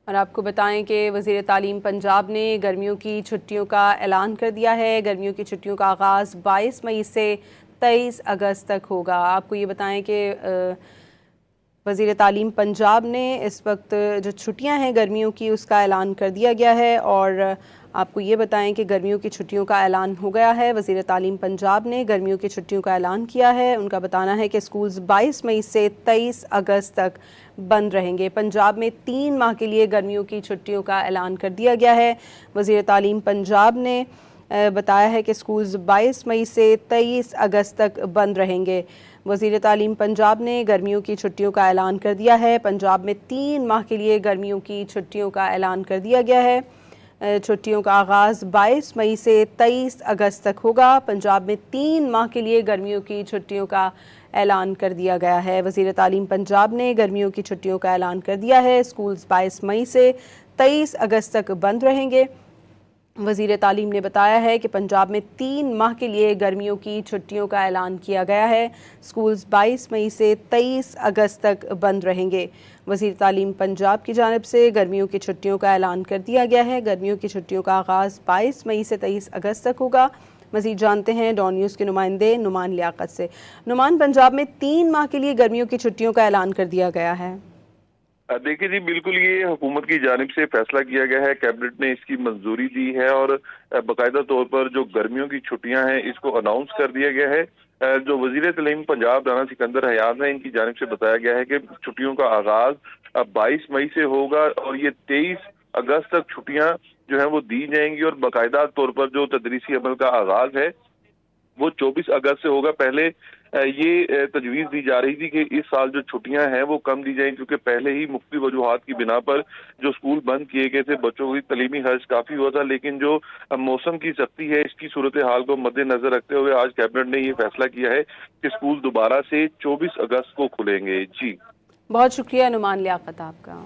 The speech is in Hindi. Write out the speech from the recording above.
और आपको बताएं कि वज़ीर तालीम पंजाब ने गर्मियों की छुट्टियों का ऐलान कर दिया है। गर्मियों की छुट्टियों का आगाज़ 22 मई से 23 अगस्त तक होगा। आपको ये बताएं कि वज़ीर तालीम पंजाब ने इस वक्त जो छुट्टियां हैं गर्मियों की उसका ऐलान कर दिया गया है। और आपको ये बताएं कि गर्मियों की छुट्टियों का ऐलान हो गया है। वज़ीर तालीम पंजाब ने गर्मियों की छुट्टियों का ऐलान किया है। उनका बताना है कि स्कूल्स 22 मई से 23 अगस्त तक बंद रहेंगे। पंजाब में 3 माह के लिए गर्मियों की छुट्टियों का ऐलान कर दिया गया है। वज़ीर तालीम पंजाब ने बताया है कि स्कूल्स 22 मई से 23 अगस्त तक बंद रहेंगे। वज़ीर तालीम पंजाब ने गर्मियों की छुट्टियों का ऐलान कर दिया है। पंजाब में 3 माह के लिए गर्मियों की छुट्टियों का ऐलान कर दिया गया है। छुट्टियों का आगाज़ 22 मई से 23 अगस्त तक होगा। पंजाब में 3 माह के लिए गर्मियों की छुट्टियों का ऐलान कर दिया गया है। वज़ीर तालीम पंजाब ने गर्मियों की छुट्टियों का ऐलान कर दिया है। स्कूल्स 22 मई से 23 अगस्त तक बंद रहेंगे। वज़ीर तालीम ने बताया है कि पंजाब में 3 माह के लिए गर्मियों की छुट्टियों का ऐलान किया गया है। स्कूल्स 22 मई से 23 अगस्त तक बंद रहेंगे। वज़ीर तालीम पंजाब की जानिब से गर्मियों की छुट्टियों का ऐलान कर दिया गया है। गर्मियों की छुट्टियों का आगाज़ 22 मई से 23 अगस्त तक होगा। मज़ीद जानते हैं डॉन न्यूज़ के नुमाइंदे नुमान लियाकत से। नुमान, पंजाब में 3 माह के लिए गर्मियों की छुट्टियों का ऐलान कर दिया गया है। देखिए जी, बिल्कुल ये हुकूमत की जानिब से फैसला किया गया है। कैबिनेट ने इसकी मंजूरी दी है और बाकायदा तौर पर जो गर्मियों की छुट्टियां हैं इसको अनाउंस कर दिया गया है। जो वजीर तालीम पंजाब राना सिकंदर हयात है, इनकी जानिब से बताया गया है कि छुट्टियों का आगाज अब 22 मई से होगा और ये 23 अगस्त तक छुट्टियां जो है वो दी जाएंगी और बाकायदा तौर पर जो तदरीसी अमल का आगाज है वो 24 अगस्त से होगा। पहले ये तजवीज़ दी जा रही थी कि इस साल जो छुट्टियां हैं वो कम दी जाएं, क्योंकि पहले ही मुख्तलिफ वजूहात की बिना पर जो स्कूल बंद किए गए थे, बच्चों की तलीमी खर्च काफ़ी हुआ था। लेकिन जो मौसम की सख्ती है, इसकी सूरत हाल को मद्देनजर रखते हुए आज कैबिनेट ने ये फैसला किया है कि स्कूल दोबारा से 24 अगस्त को खुलेंगे। जी, बहुत शुक्रिया नुमान लियाकत आपका।